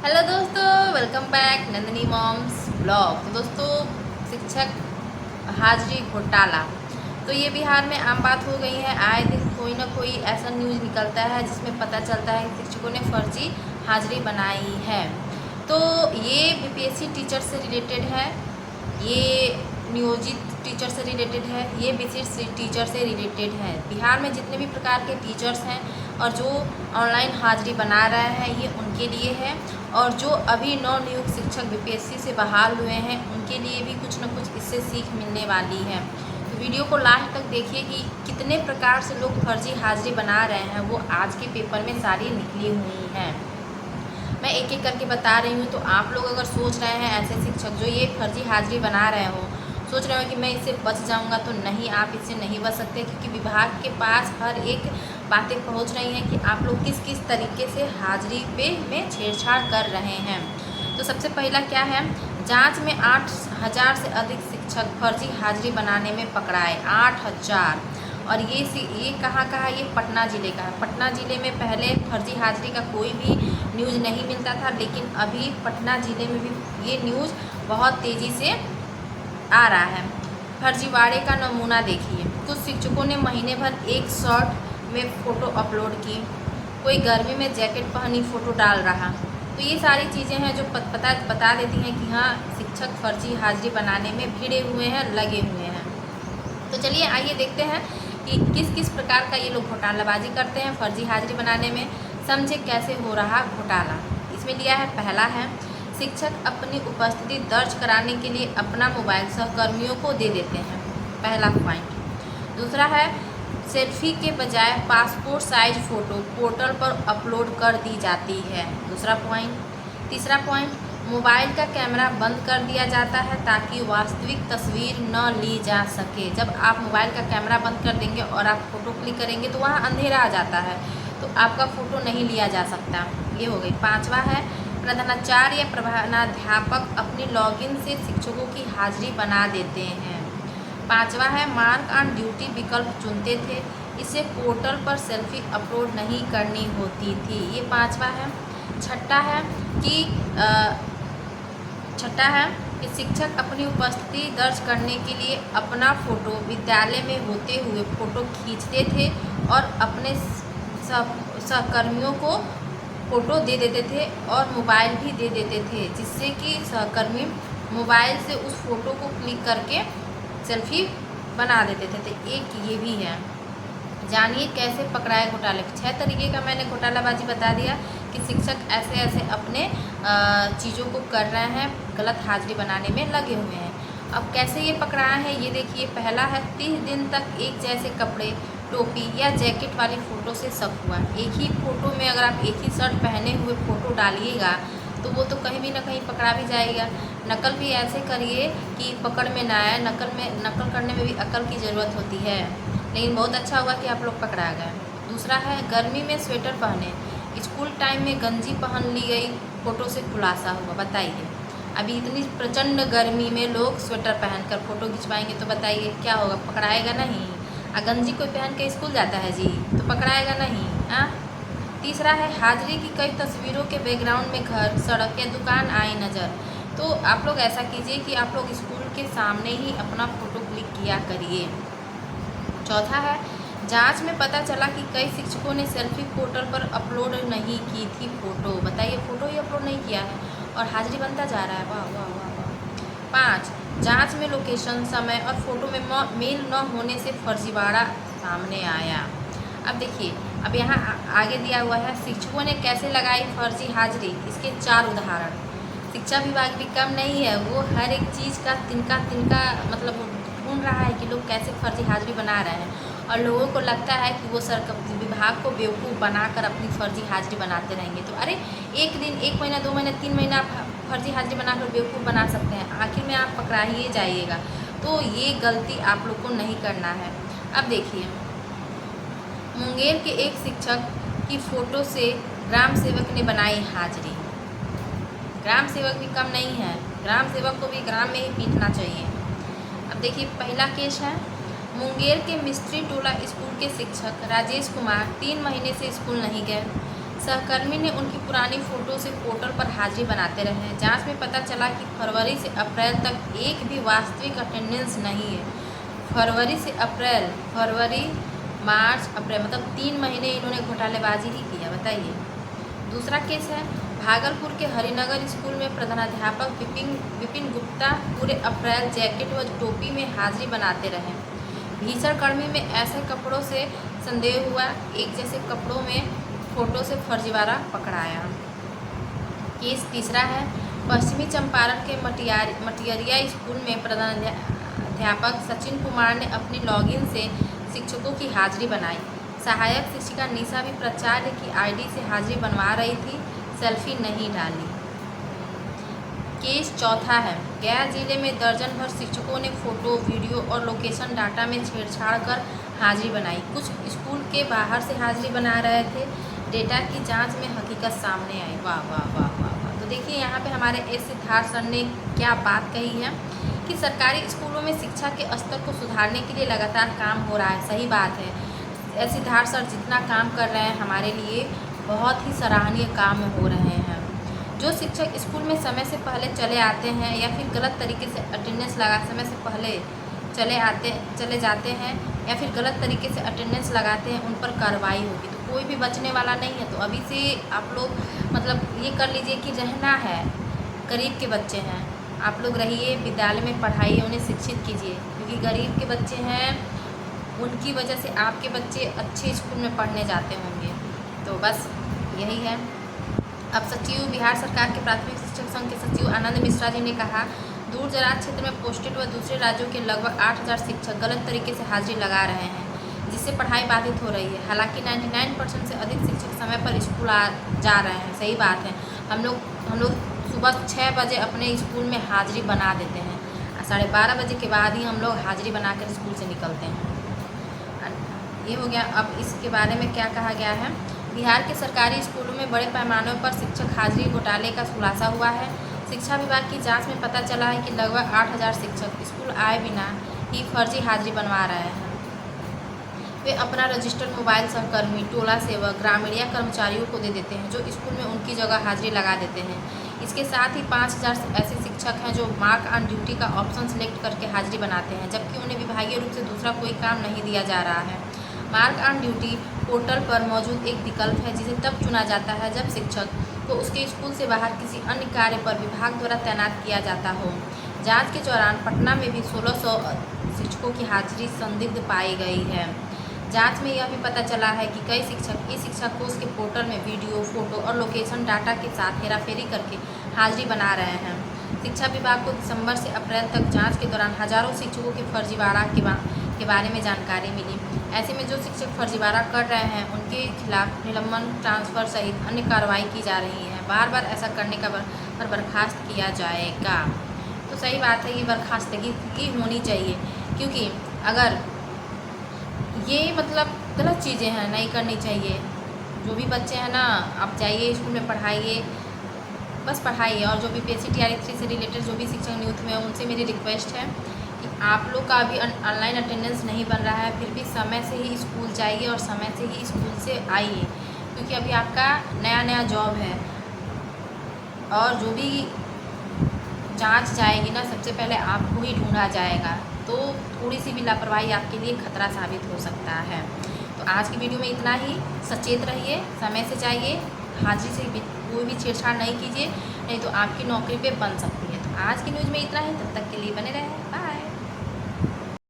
Hello दोस्तों, welcome back Nandini moms blog. तो दोस्तों, शिक्षक हाजिरी घोटाला तो ये बिहार में आम बात हो गई है। आए दिन कोई ना कोई ऐसा न्यूज़ निकलता है जिसमें पता चलता है कि शिक्षकों ने फर्जी हाजिरी बनाई है। तो ये बीपीएससी टीचर से रिलेटेड है, ये नियोजित टीचर से रिलेटेड है, ये विशिष्ट टीचर से रिलेटेड है। बिहार में जितने भी प्रकार के टीचर्स हैं और जो ऑनलाइन हाजिरी बना रहे हैं ये उनके लिए है, और जो अभी नवनियुक्त शिक्षक बीपीएससी से बहाल हुए हैं उनके लिए भी कुछ न कुछ इससे सीख मिलने वाली है। तो वीडियो को लास्ट तक देखिए कि कितने प्रकार से लोग फर्जी हाजिरी बना रहे हैं, वो आज के पेपर में सारी निकली हुई हैं। मैं एक एक करके बता रही हूँ। तो आप लोग अगर सोच रहे हैं ऐसे शिक्षक जो ये फर्जी हाजिरी बना रहे हो, सोच रहे हो कि मैं इससे बच जाऊंगा, तो नहीं, आप इससे नहीं बच सकते, क्योंकि विभाग के पास हर एक बातें पहुंच रही हैं कि आप लोग किस किस तरीके से हाजिरी में छेड़छाड़ कर रहे हैं। तो सबसे पहला क्या है, जांच में 8,000 से अधिक शिक्षक फर्जी हाजिरी बनाने में पकड़ाए। 8,000। और ये कहाँ है, ये पटना ज़िले का है। पटना ज़िले में पहले फर्जी हाजिरी का कोई भी न्यूज़ नहीं मिलता था, लेकिन अभी पटना ज़िले में भी ये न्यूज़ बहुत तेज़ी से आ रहा है। फर्जीवाड़े का नमूना देखिए। कुछ शिक्षकों ने महीने भर एक शर्ट में फ़ोटो अपलोड की, कोई गर्मी में जैकेट पहनी फ़ोटो डाल रहा। तो ये सारी चीज़ें हैं जो बता देती हैं कि हाँ, शिक्षक फर्जी हाजिरी बनाने में भिड़े हुए हैं, लगे हुए हैं। तो चलिए आइए देखते हैं कि किस किस प्रकार का ये लोग घोटालाबाजी करते हैं फर्जी हाजिरी बनाने में। समझे कैसे हो रहा घोटाला। इसमें लिया है, पहला है, शिक्षक अपनी उपस्थिति दर्ज कराने के लिए अपना मोबाइल सहकर्मियों को दे देते हैं। पहला पॉइंट। दूसरा है, सेल्फी के बजाय पासपोर्ट साइज फ़ोटो पोर्टल पर अपलोड कर दी जाती है। दूसरा पॉइंट। तीसरा पॉइंट, मोबाइल का कैमरा बंद कर दिया जाता है ताकि वास्तविक तस्वीर न ली जा सके। जब आप मोबाइल का कैमरा बंद कर देंगे और आप फ़ोटो क्लिक करेंगे तो वहाँ अंधेरा आ जाता है, तो आपका फ़ोटो नहीं लिया जा सकता। ये हो गई। पांचवा है, प्रधानाचार्य या प्रधानाध्यापक अपने लॉगिन से शिक्षकों की हाजिरी बना देते हैं। पांचवा है, मार्क ऑन ड्यूटी विकल्प चुनते थे, इसे पोर्टल पर सेल्फी अपलोड नहीं करनी होती थी। ये पांचवा है। छठा है कि शिक्षक अपनी उपस्थिति दर्ज करने के लिए अपना फ़ोटो विद्यालय में होते हुए फ़ोटो खींचते थे और अपने सहकर्मियों को फ़ोटो दे देते थे और मोबाइल भी दे देते थे, जिससे कि सहकर्मी मोबाइल से उस फ़ोटो को क्लिक करके सेल्फी बना देते थे। तो एक ये भी है। जानिए कैसे पकड़ाए घोटाले। 6 तरीके का मैंने घोटालाबाजी बता दिया कि शिक्षक ऐसे ऐसे अपने चीज़ों को कर रहे हैं, गलत हाजिरी बनाने में लगे हुए हैं। अब कैसे ये पकड़ाए हैं ये देखिए। पहला है, 30 दिन तक एक जैसे कपड़े, टोपी या जैकेट वाली फ़ोटो से शक हुआ। एक ही फ़ोटो में अगर आप एक ही शर्ट पहने हुए फ़ोटो डालिएगा तो वो तो कहीं भी ना कहीं पकड़ा भी जाएगा। नकल भी ऐसे करिए कि पकड़ में ना आए। नकल करने में भी अकल की ज़रूरत होती है, लेकिन बहुत अच्छा हुआ कि आप लोग पकड़ा गए। दूसरा है, गर्मी में स्वेटर पहने, स्कूल टाइम में गंजी पहन ली गई, फ़ोटो से खुलासा हुआ। बताइए, अभी इतनी प्रचंड गर्मी में लोग स्वेटर पहनकर फ़ोटो खिंचवाएंगे तो बताइए क्या होगा, पकड़ाएगा नहीं। गंजी कोई पहन के स्कूल जाता है जी, तो पकड़ाएगा नहीं। हाँ। तीसरा है, हाजिरी की कई तस्वीरों के बैकग्राउंड में घर, सड़क या दुकान आई नज़र। तो आप लोग ऐसा कीजिए कि आप लोग स्कूल के सामने ही अपना फ़ोटो क्लिक किया करिए। चौथा है, जांच में पता चला कि कई शिक्षकों ने सेल्फी पोर्टल पर अपलोड नहीं की थी फ़ोटो। बताइए, फ़ोटो ही अपलोड नहीं किया है और हाजिरी बनता जा रहा है। वाह वाह वाह वाह। 5, जांच में लोकेशन, समय और फ़ोटो में मेल न होने से फर्जीवाड़ा सामने आया। अब देखिए, अब यहाँ आगे दिया हुआ है, शिक्षकों ने कैसे लगाई फर्जी हाजिरी। इसके 4 उदाहरण। शिक्षा विभाग भी कम नहीं है, वो हर एक चीज़ का तिनका मतलब ढूंढ रहा है कि लोग कैसे फर्जी हाजिरी बना रहे हैं, और लोगों को लगता है कि वो विभाग को बेवकूफ़ बनाकर अपनी फर्जी हाजिरी बनाते रहेंगे। तो अरे, एक दिन, 1 महीना, 2 महीना, 3 महीना आप फर्जी हाजिरी बनाकर बेवकूफ़ बना सकते हैं, आखिर में आप पकड़ा ही जाइएगा। तो ये गलती आप लोग को नहीं करना है। अब देखिए, मुंगेर के एक शिक्षक की फ़ोटो से ग्राम सेवक ने बनाई हाजिरी। ग्राम सेवक भी कम नहीं है, ग्राम सेवक को भी ग्राम में ही पीटना चाहिए। अब देखिए, पहला केस है, मुंगेर के मिस्त्री टोला स्कूल के शिक्षक राजेश कुमार 3 महीने से स्कूल नहीं गए। सहकर्मी ने उनकी पुरानी फ़ोटो से पोर्टल पर हाजिरी बनाते रहे। जांच में पता चला कि फरवरी से अप्रैल तक एक भी वास्तविक अटेंडेंस नहीं है। फरवरी, मार्च, अप्रैल मतलब 3 महीने इन्होंने घोटालेबाजी ही किया। बताइए। दूसरा केस है भागलपुर के हरिनगर स्कूल में प्रधानाध्यापक विपिन गुप्ता पूरे अप्रैल जैकेट व टोपी में हाजिरी बनाते रहे। भीषण गर्मी में ऐसे कपड़ों से संदेह हुआ, एक जैसे कपड़ों में फ़ोटो से फर्जीवाड़ा पकड़ाया। केस तीसरा है पश्चिमी चंपारण के मटियरिया स्कूल में प्रधानाध्यापक सचिन कुमार ने अपनी लॉगिन से शिक्षकों की हाजिरी बनाई। सहायक शिक्षिका निशा भी प्राचार्य की आईडी से हाजिरी बनवा रही थी, सेल्फी नहीं डाली। केस चौथा है गया जिले में दर्जन भर शिक्षकों ने फोटो, वीडियो और लोकेशन डाटा में छेड़छाड़ कर हाजिरी बनाई। कुछ स्कूल के बाहर से हाजिरी बना रहे थे। डेटा की जांच में हकीकत सामने आई। वाह वाह वाह वाह वाह। तो देखिए यहाँ पे हमारे एस सिद्धार्थ सर ने क्या बात कही है कि सरकारी स्कूलों में शिक्षा के स्तर को सुधारने के लिए लगातार काम हो रहा है। सही बात है, एस सिद्धार्थ सर जितना काम कर रहे हैं हमारे लिए बहुत ही सराहनीय काम हो रहे हैं। जो शिक्षक स्कूल में समय से पहले चले आते हैं या फिर गलत तरीके से अटेंडेंस लगा समय से पहले चले जाते हैं या फिर गलत तरीके से अटेंडेंस लगाते हैं, उन पर कार्रवाई होगी। तो कोई भी बचने वाला नहीं है। तो अभी से आप लोग मतलब ये कर लीजिए कि रहना है, गरीब के बच्चे हैं, आप लोग रहिए, विद्यालय में पढ़ाइए, उन्हें शिक्षित कीजिए, क्योंकि गरीब के बच्चे हैं, उनकी वजह से आपके बच्चे अच्छे स्कूल में पढ़ने जाते होंगे। तो बस यही है। अब बिहार सरकार के प्राथमिक शिक्षक संघ के सचिव आनंद मिश्रा जी ने कहा, दूर दराज क्षेत्र में पोस्टेड व दूसरे राज्यों के लगभग 8000 शिक्षक गलत तरीके से हाजिरी लगा रहे हैं, जिससे पढ़ाई बाधित हो रही है। हालांकि 99% से अधिक शिक्षक समय पर स्कूल जा रहे हैं। सही बात है। हम लोग सुबह 6 बजे अपने स्कूल में हाजिरी बना देते हैं, 12:30 बजे के बाद ही हम लोग हाजिरी बनाकर स्कूल से निकलते हैं। ये हो गया। अब इसके बारे में क्या कहा गया है, बिहार के सरकारी स्कूलों में बड़े पैमाने पर शिक्षक हाजिरी घोटाले का खुलासा हुआ है। शिक्षा विभाग की जांच में पता चला है कि लगभग 8000 शिक्षक स्कूल आए बिना ही फर्जी हाजिरी बनवा रहे हैं। वे अपना रजिस्टर्ड मोबाइल सहकर्मी, टोला सेवक, ग्रामीण या कर्मचारियों को दे देते हैं, जो स्कूल में उनकी जगह हाजिरी लगा देते हैं। इसके साथ ही 5000 ऐसे शिक्षक हैं जो मार्क ऑन ड्यूटी का ऑप्शन सेलेक्ट करके हाजिरी बनाते हैं, जबकि उन्हें विभागीय रूप से दूसरा कोई काम नहीं दिया जा रहा है। मार्क ऑन ड्यूटी पोर्टल पर मौजूद एक विकल्प है, जिसे तब चुना जाता है जब शिक्षक को उसके स्कूल से बाहर किसी अन्य कार्य पर विभाग द्वारा तैनात किया जाता हो। जांच के दौरान पटना में भी 1600 शिक्षकों की हाजिरी संदिग्ध पाई गई है। जांच में यह भी पता चला है कि कई शिक्षक ई शिक्षा कोष के पोर्टल में वीडियो, फोटो और लोकेशन डाटा के साथ हेराफेरी करके हाजिरी बना रहे हैं। शिक्षा विभाग को दिसंबर से अप्रैल तक जांच के दौरान हजारों शिक्षकों के फर्जीवाड़ा के बारे में जानकारी मिली। ऐसे में जो शिक्षक फर्जीवाड़ा कर रहे हैं उनके खिलाफ निलंबन, ट्रांसफ़र सहित अन्य कार्रवाई की जा रही है। बार बार ऐसा करने पर बर्खास्त किया जाएगा। तो सही बात है, ये बर्खास्तगी की होनी चाहिए, क्योंकि अगर ये मतलब गलत चीज़ें हैं, नहीं करनी चाहिए। जो भी बच्चे हैं ना, आप जाइए स्कूल में पढ़ाइए, बस पढ़ाइए। और जो भी PSC TR 3 से रिलेटेड जो भी शिक्षक नियुक्त में, उनसे मेरी रिक्वेस्ट है कि आप लोग का अभी ऑनलाइन अटेंडेंस नहीं बन रहा है, फिर भी समय से ही स्कूल जाइए और समय से ही स्कूल से आइए, क्योंकि अभी आपका नया जॉब है। और जो भी जांच जाएगी ना, सबसे पहले आपको ही ढूंढा जाएगा। तो थोड़ी सी भी लापरवाही आपके लिए खतरा साबित हो सकता है। तो आज की वीडियो में इतना ही। सचेत रहिए, समय से जाइए, हाजिरी से कोई भी छेड़छाड़ नहीं कीजिए, नहीं तो आपकी नौकरी पे बन सकती है। तो आज की न्यूज़ में इतना ही। तब तक के लिए बने रहें।